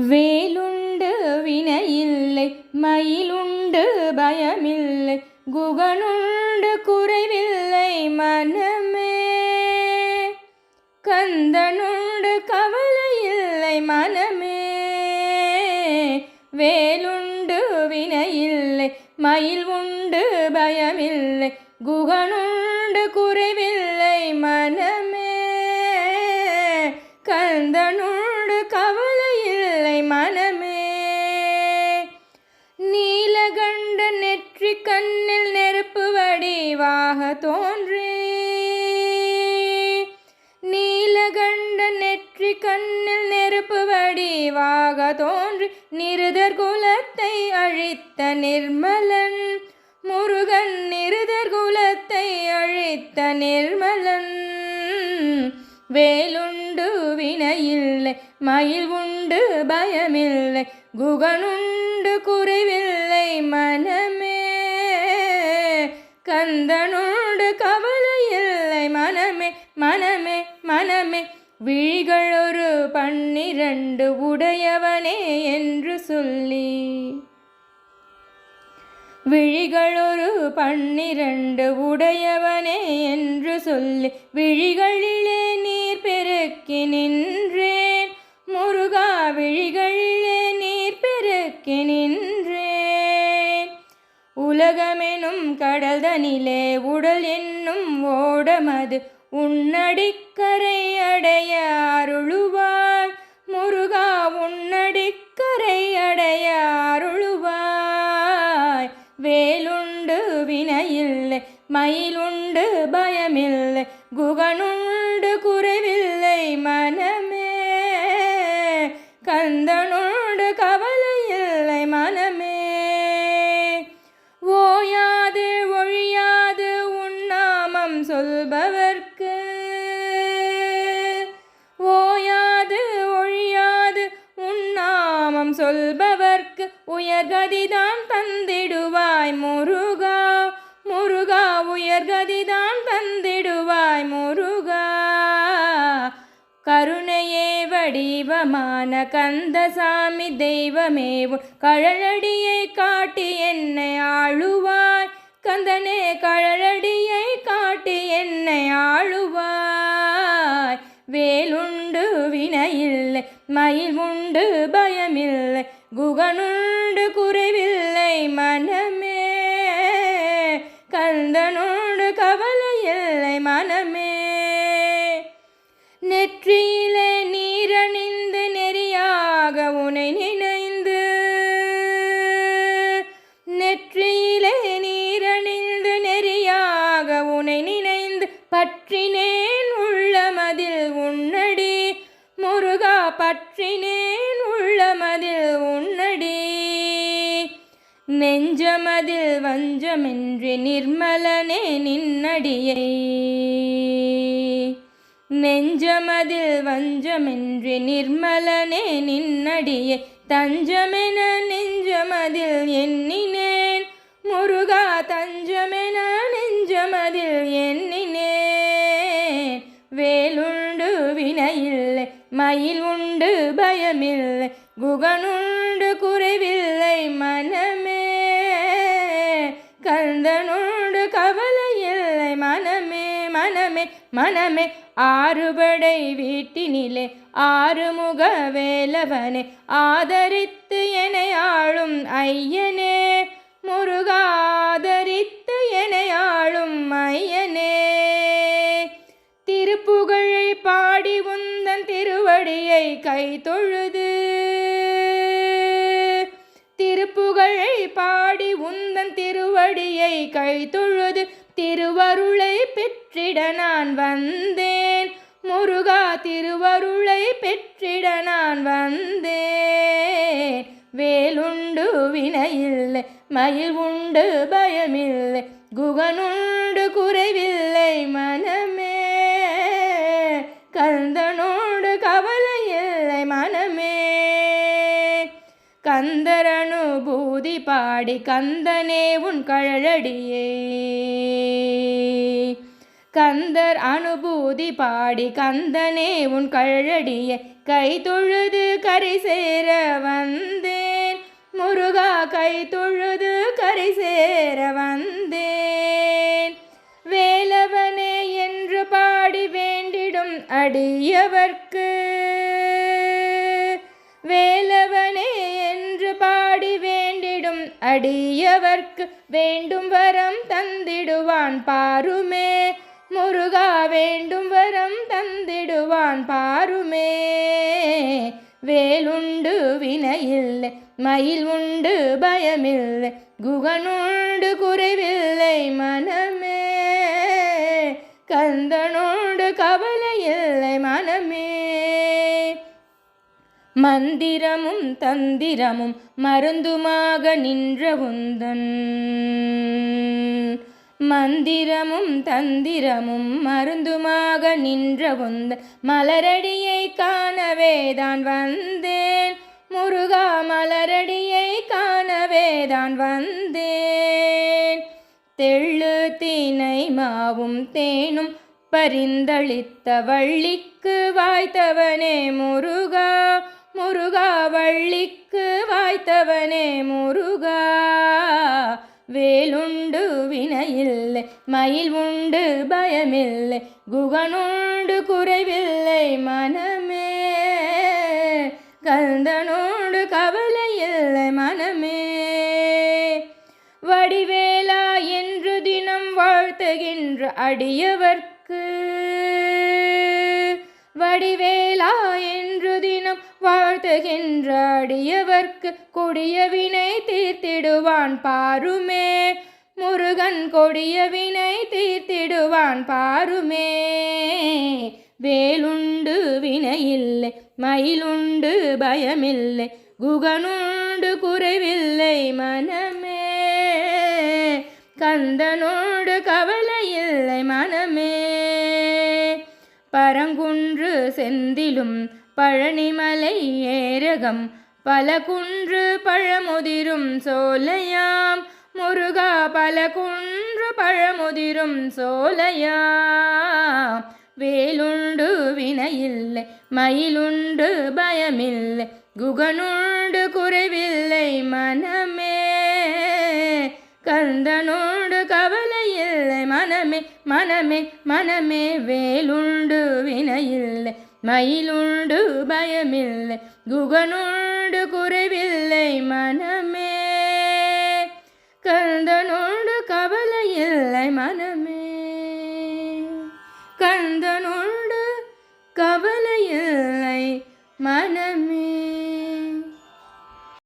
வேலுண்டு வினையில்லை மயிலுண்டு பயமில்லை குகனுண்டு குறைவில்லை மனமே. கந்தனுண்டு கவலையில்லை மனமே. வேலுண்டு வினையில்லை மயில் உண்டு பயமில்லை குகனுண்டு குறைவில்லை மனமே. கந்தனுண்டு கவலையில்லை மனமே. நீலகண்ட நெற்றி கண்ணில் நெருப்பு வடிவாக தோன்றி நீலகண்ட நெற்றி கண்ணில் நெருப்பு வடிவாக தோன்றி நிருதர் குலத்தை அழித்த நிர்மலன் முருகன். நிருதர் குலத்தை அழித்த நிர்மலன். வேலுண்டு வினையில்லை மயில் உண்டு பயமில்லை குகனுண்டு குறைவில்லை மனமே. கந்தனுண்டு கவலையில்லை மனமே மனமே மனமே. விழிகள் ஒரு 12 உடையவனே என்று சொல்லி விழிகள் ஒரு 12 உடையவனே என்று சொல்லி விழிகளிலே நீர் பெருக்கி நின்றேன் முருகா. விழிகளிலே நீர் பெருக்கி நின்றேன். உலகமெனும் கடல்தனிலே உடல் என்னும் ஓடமது உன்னடிக்கரை அடைய அருளுவாய் முருகா. உன்னடிக்கரை அடைய அருளுவாய். வேலுண்டு வினையில்லை மயிலுண்டு பயமில்லை குகனுண்டு குறைவில்லை மனமே. கந்தனுண்டு கவலையில்லை மனமே. ஓயாது ஒழியாது உன்னாமம் சொல்பவர்க்கு ஓயாது ஒழியாது உன்னாமம் சொல்பவர்க்கு உயர்கதிதான் தந்திடுவாய் முருகா. முருகா உயர்கதிதான் தந்திடுவாய் முருகா. கருணையே வடிவமான கந்தசாமி தெய்வமே உன் கழலடியை காட்டி என்னை ஆளுவாய். கந்தனே கழலடியை காட்டி என்னை ஆளுவாய். வேலுண்டு வினையில்லை மயில் உண்டு பயமில்லை குகனுண்டு குறைவில்லை மனமே. கந்தனுண்டு கவலையில்லை மனமே. நெற்றியிலே நீரணிந்து நெறியாக உனை நினைந்து நெற்றியிலே நீரணிந்து நெறியாக உனை நினைந்து பற்றினேன் உள்ளமதில் உன்னடி முருகா. பற்றினேன் உள்ளமதில் உன்னடி. நெஞ்சமதில் வஞ்சமின்றி நிர்மலனே நின்னடியை நெஞ்சமதில் வஞ்சமின்றி நிர்மலனே நின்னடியை தஞ்சமென நெஞ்சமதில் எண்ணினேன் முருகா. தஞ்சமென நெஞ்சமதில் எண்ணினேன். வேலுண்டு வினையில்லை மயில் உண்டு பயமில்லை குகனுண்டு குறைவில்லை மனமே. கந்தனுண்டு கவலையில்லை மனமே மனமே மனமே. ஆறுபடை வீட்டினிலே ஆறுமுக வேலவனே ஆதரித்து என்னை ஆளும் ஐயனே முருகா. ஆதரித்து என்னை ஆளும் ஐயனே. திருப்புகழை பாடி உந்தன் திருவடியை கை தொழுது திருப்புகழை பாடி உந்தன் திருவடியை கை தொழுது திருவருளை பெற்றிட நான் வந்தேன் முருகா. திருவருளை பெற்றிட நான் வந்தேன். வேலுண்டு வினையில்லை மயில் உண்டு பயமில்லை குகனுண்டு குறைவில்லை மனமே. கந்தனோடு கவலையில்லை மனமே. கந்தர் அனுபூதி பாடி கந்தனே உன் கழலடியே கந்தர் அனுபூதி பாடி கந்தனே உன் கழலடியே கை தொழுது கரை சேர வந்தேன் முருகா, கை தொழுது கரை சேர வந்தேன். வேலவனே என்று பாடி வேண்டிடும் அடியவர்க்கு, வேலவனே என்று பாடி வேண்டிடும் அடியவர்க்கு வேண்டும் வரம் தந்திடுவான் பாருமே முருகா, வேண்டும் வரம் தந்திடுவான் பாருமே. வேலுண்டு வினையில்லை, மயில் உண்டு பயமில்லை, குகனுண்டு குறைவில்லை மனமே, கந்தனோடு கவலையில்லை மனமே. மந்திரமும் தந்திரமும் மருந்துமாக நின்ற உந்தன், மந்திரமும் தந்திரமும் மருந்துமாக நின்ற உந்தன் மலரடியை காணவேதான் வந்தேன் முருகா, மலரடியை காணவேதான் வந்தேன். தெள்ளு தினை மாவும் தேனும் பரிந்தளித்த வள்ளிக்கு வாய்த்தவனே முருகா, முருகா வள்ளிக்கு வாய்த்தவனே முருகா. வேலுண்டு வினையில்லை, மயில் உண்டு பயமில்லை, குகனுண்டு குறைவில்லை மனமே, கந்தனோடு கவலையில்லை மனமே. வடிவேலா என்று தினம் வாழ்த்துகின்ற அடியவர்க்கு, வடிவேலா என்று தினம் வாழ்த்துகின்ற அடியவர்க்கு கொடிய வினை தீர்த்திடுவான் பாருமே முருகன், கொடிய வினை தீர்த்திடுவான் பாருமே. வேலுண்டு வினையில்லை, மயிலுண்டு பயமில்லை, குகனுண்டு குறைவில்லை மனமே, கந்தனோடு கவலையில்லை மனமே. பரங்குன்று செந்திலும் பழனிமலை ஏரகம் பல குன்று பழமுதிரும் சோலையாம் முருகா, பல குன்று பழமுதிரும் சோலையாம். வேலுண்டு வினையில்லை, மயிலுண்டு பயமில்லை, குகனுண்டு குறைவில்லை மனமே, கந்தனோடு கவலையில்லை மனமே, மனமே மனமே. வேலுண்டு வினையில்லை, மயிலுண்டு பயமில்லை, குகனுண்டு குறைவில்லை மனமே, கந்தனோடு கவலையில்லை மனமே.